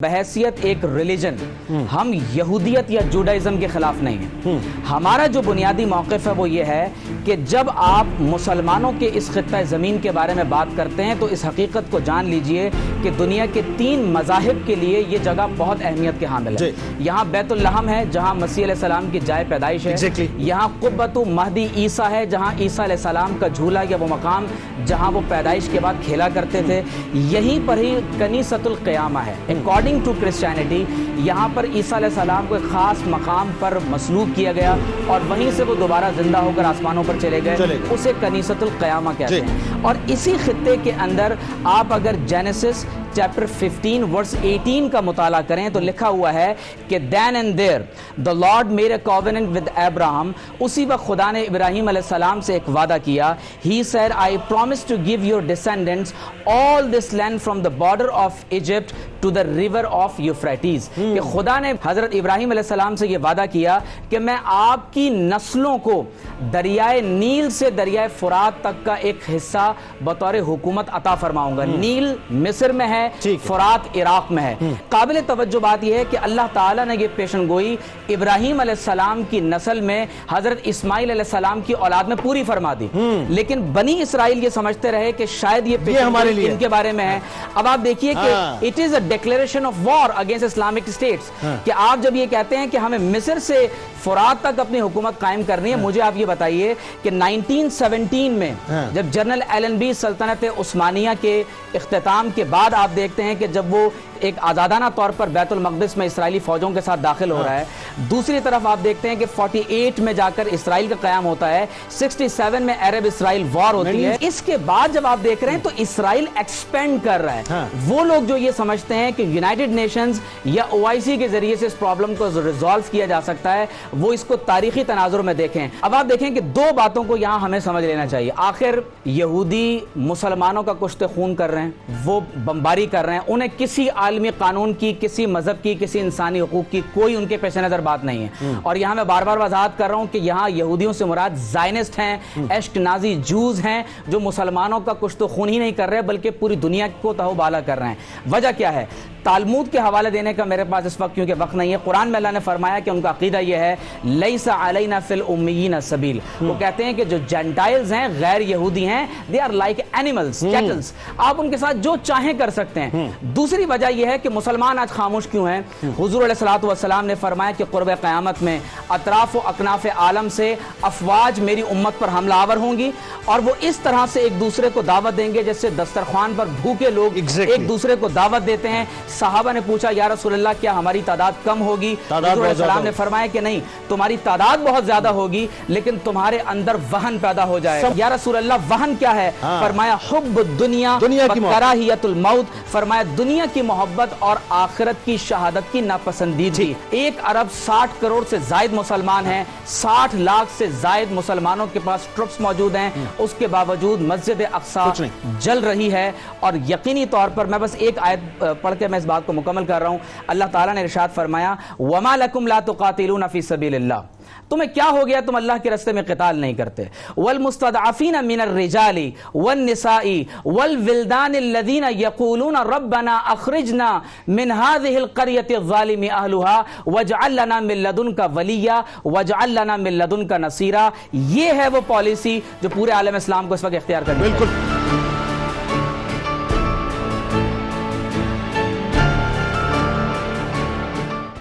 بحیثیت ایک ریلیجن ہم یہودیت یا جوڈائزم کے خلاف نہیں ہیں. ہمارا جو بنیادی موقف ہے وہ یہ ہے کہ جب آپ مسلمانوں کے اس خطہ زمین کے بارے میں بات کرتے ہیں تو اس حقیقت کو جان لیجئے کہ دنیا کے 3 مذاہب کے لیے یہ جگہ بہت اہمیت کے حامل ہے. یہاں بیت اللحم ہے جہاں مسیح علیہ السلام کی جائے پیدائش ہے. یہاں قبۃ مہدی عیسیٰ ہے جہاں عیسیٰ علیہ السلام کا جھولا یا وہ مقام جہاں وہ پیدائش کے بعد کھیلا کرتے تھے. یہیں پر ہی کنیسۃ القیامہ ہے. اکارڈنگ ٹو کرسچینٹی یہاں پر عیسیٰ علیہ السلام کو ایک خاص مقام پر مسلوب کیا گیا اور وہیں سے وہ دوبارہ زندہ ہو کر آسمانوں پر چلے گئے. اسے کنیسۃ القیامہ کہتے ہیں. اور اسی خطے کے اندر آپ اگر جینیسس چیپٹر 15 ورس 18 کا مطالعہ کریں تو لکھا ہوا ہے کہ then and there the Lord made a covenant with Abraham. اسی وقت خدا نے ابراہیم علیہ السلام سے ایک وعدہ کیا. He said I promise to give your descendants all this land from the border of Egypt to the river of Euphrates. کہ خدا نے حضرت ابراہیم علیہ السلام سے یہ وعدہ کیا کہ میں آپ کی نسلوں کو دریائے نیل سے دریائے فرات تک کا ایک حصہ بطور حکومت عطا فرماؤں گا. نیل مصر میں ہے, فرات عراق میں ہے. قابل توجہ بات یہ ہے کہ اللہ تعالیٰ نے یہ پیشن گوئی ابراہیم علیہ السلام کی نسل میں حضرت اسماعیل علیہ السلام کی اولاد میں پوری فرما دی. لیکن بنی اسرائیل یہ سمجھتے رہے کہ شاید یہ پیشن گوئی ان کے بارے میں ہے. اب آپ دیکھیے کہ it is a declaration of war against Islamic states کہ آپ جب یہ کہتے ہیں کہ ہمیں مصر سے فرات تک اپنی حکومت قائم کرنی ہے. مجھے آپ یہ بتائیے کہ 1917 میں جب جنرل ایلن بی سلطنت عثمانیہ کے اختتام کے بعد آپ دیکھتے ہیں کہ جب وہ ایک آزادانہ طور پر بیت المقدس میں اسرائیلی فوجوں کے ساتھ داخل ہو رہا ہے, دوسری طرف آپ دیکھتے ہیں کہ 48 میں جا کر اسرائیل کا قیام ہوتا ہے, 67 میں عرب اسرائیل وار ہوتی ہے. اس کے بعد جب آپ دیکھ رہے ہیں تو اسرائیل ایکسپینڈ کر رہا ہے. وہ لوگ جو یہ سمجھتے ہیں کہ یونائٹڈ نیشنز یا OIC کے ذریعے سے اس پرابلم کو ریزالو کیا جا سکتا ہے, وہ اس کو تاریخی تناظر میں دیکھیں. اب آپ دیکھیں کہ 2 باتوں کو یہاں ہمیں سمجھ لینا چاہیے. آخر یہودی مسلمانوں کا کشت خون کر رہے ہیں, وہ بمباری کر رہے ہیں, انہیں کسی عالمی قانون کی, کسی مذہب کی, کسی انسانی حقوق کی کوئی ان کے پیش نظر بات نہیں ہے. اور یہاں میں بار بار وضاحت کر رہا ہوں کہ یہاں یہودیوں سے مراد زائنسٹ ہیں, اشکنازی جوز ہیں, جو مسلمانوں کا کشت خون ہی نہیں کر رہے بلکہ پوری دنیا کو تہو بالا کر رہے ہیں. وجہ کیا ہے؟ تالمود کے حوالے دینے کا میرے پاس اس وقت کیونکہ وقت نہیں ہے. قرآن میں اللہ نے فرمایا کہ ان کا عقیدہ یہ ہے لیس علینا فی الامیین سبیل. وہ کہتے ہیں کہ جو جینٹائلز ہیں, غیر یہودی ہیں, they are like animals, cattles. آپ ان کے ساتھ جو چاہیں کر سکتے ہیں. دوسری وجہ یہ ہے کہ مسلمان آج خاموش کیوں ہیں؟ حضور علیہ الصلوۃ والسلام نے فرمایا کہ قرب قیامت میں اطراف و اکناف عالم سے افواج میری امت پر حملہ آور ہوں گی اور وہ اس طرح سے ایک دوسرے کو دعوت دیں گے جیسے دسترخوان پر بھوکے لوگ ایک دوسرے کو دعوت دیتے ہیں. صحابہ نے پوچھا یا رسول اللہ کیا ہماری تعداد کم ہوگی؟ حضور علیہ السلام نے فرمایا کہ نہیں, تمہاری تعداد بہت زیادہ ہوگی لیکن تمہارے اندر وہن پیدا ہو جائے گا. یا رسول اللہ وہن کیا ہے؟ فرمایا حب الدنیا وکراہیت الموت. فرمایا دنیا کی محبت اور آخرت کی شہادت کی ناپسندیدگی. 1 ارب 60 کروڑ سے زائد مسلمان ہیں, 60 لاکھ سے زائد مسلمانوں کے پاس ٹرپس موجود ہیں, اس کے باوجود مسجد اقصی جل رہی ہے. اور یقینی طور پر میں بس ایک آیت پڑھ کے میں اس بات کو مکمل کر رہا ہوں. اللہ تعالیٰ نے ارشاد فرمایا وَمَا لَكُمْ لَا تُقَاتِلُونَ فِي سَبِيلِ اللَّهِ. تمہیں کیا ہو گیا تم اللہ کے راستے میں قتال نہیں کرتے؟ وَالْمُسْتَضْعَفِينَ مِنَ الرِّجَالِ وَالنِّسَاءِ وَالْوِلْدَانِ الَّذِينَ يَقُولُونَ رَبَّنَا أَخْرِجْنَا مِنْ هَذِهِ الْقَرْيَةِ الظَّالِمِ أَهْلُهَا وَاجْعَل لَّنَا مِن لَّدُنكَ وَلِيًّا وَاجْعَل لَّنَا مِن لَّدُنكَ نَصِيرًا. یہ ہے وہ پالیسی جو پورے عالم اسلام کو اس وقت اختیار کرنی ہے. بالکل.